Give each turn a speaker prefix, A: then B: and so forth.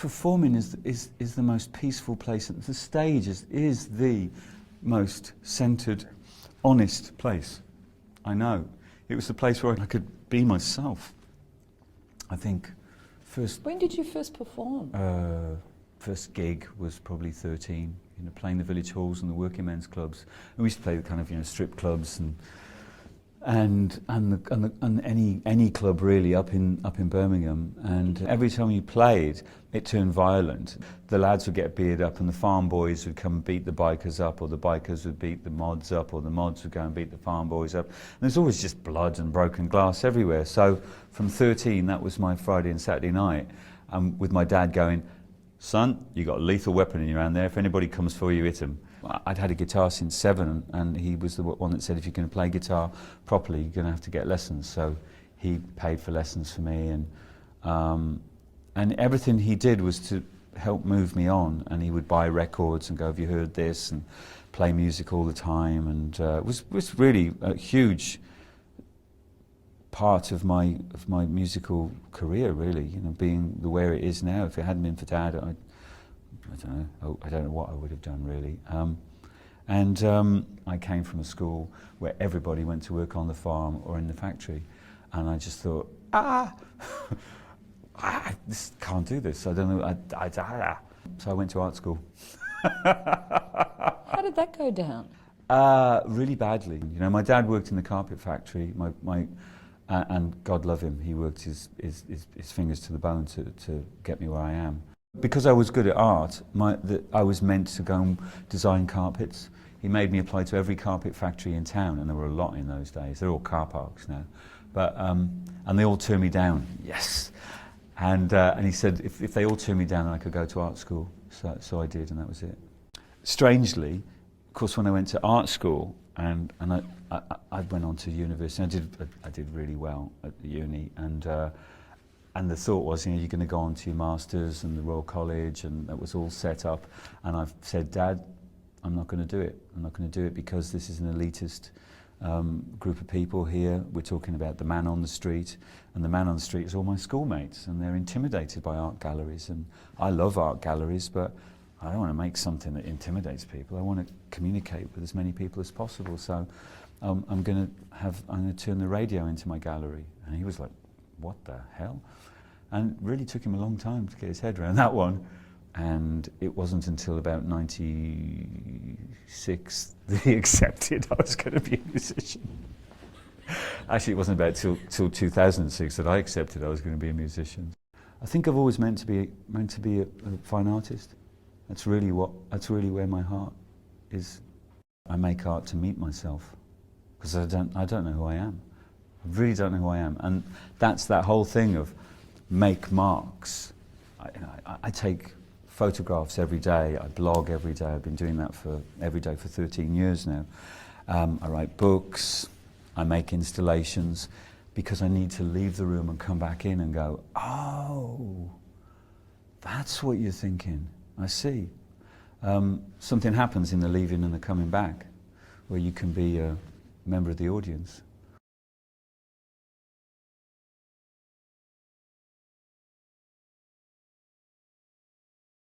A: performing is the most peaceful place. The stage is the most centered, honest place. I know. It was the place where I could be myself. I think first...
B: When did you first perform?
A: First gig was probably 13, you know, playing the village halls and the working men's clubs. And we used to play the kind of, you know, strip clubs and any club really up in Birmingham. And every time you played, it turned violent. The lads would get beard up, and the farm boys would come and beat the bikers up, or the bikers would beat the mods up, or the mods would go and beat the farm boys up. And there's always just blood and broken glass everywhere. So from 13, that was my Friday and Saturday night, with my dad going, "Son, you got a lethal weapon in your hand there. If anybody comes for you, hit them." I'd had a guitar since 7, and he was the one that said, if you're going to play guitar properly, you're going to have to get lessons. So he paid for lessons for me, and everything he did was to help move me on. And he would buy records and go, "Have you heard this?" and play music all the time. And it was really a huge part of my musical career, really. You know, being where it is now. If it hadn't been for Dad, I don't know what I would have done, really. I came from a school where everybody went to work on the farm or in the factory, and I just thought, I can't do this. I don't know. So I went to art school.
B: How did that go down?
A: Really badly. You know, my dad worked in the carpet factory. And God love him, he worked his fingers to the bone to get me where I am. Because I was good at art, I was meant to go and design carpets. He made me apply to every carpet factory in town, and there were a lot in those days. They're all car parks now. But, and they all turned me down. Yes! And he said if they all turned me down, then I could go to art school. So I did, and that was it. Strangely, of course, when I went to art school, and I went on to university, I did really well at the uni, and the thought was, you know, you're going to go on to your masters and the Royal College, and that was all set up. And I've said, "Dad, I'm not going to do it. I'm not going to do it because this is an elitist group of people here. We're talking about the man on the street, and the man on the street is all my schoolmates, and they're intimidated by art galleries. And I love art galleries, but I don't want to make something that intimidates people. I want to communicate with as many people as possible. So I'm going to turn the radio into my gallery." And he was like, "What the hell?" And it really took him a long time to get his head around that one. And it wasn't until about 96 that he accepted I was going to be a musician. Actually, it wasn't about till 2006 that I accepted I was going to be a musician. I think I've always meant to be a fine artist. That's really where my heart is. I make art to meet myself, because I don't know who I am. I really don't know who I am, and that's that whole thing of make marks. I take photographs every day. I blog every day. I've been doing that every day for 13 years now. I write books. I make installations, because I need to leave the room and come back in and go, "Oh, that's what you're thinking. I see." Something happens in the leaving and the coming back, where you can be a member of the audience.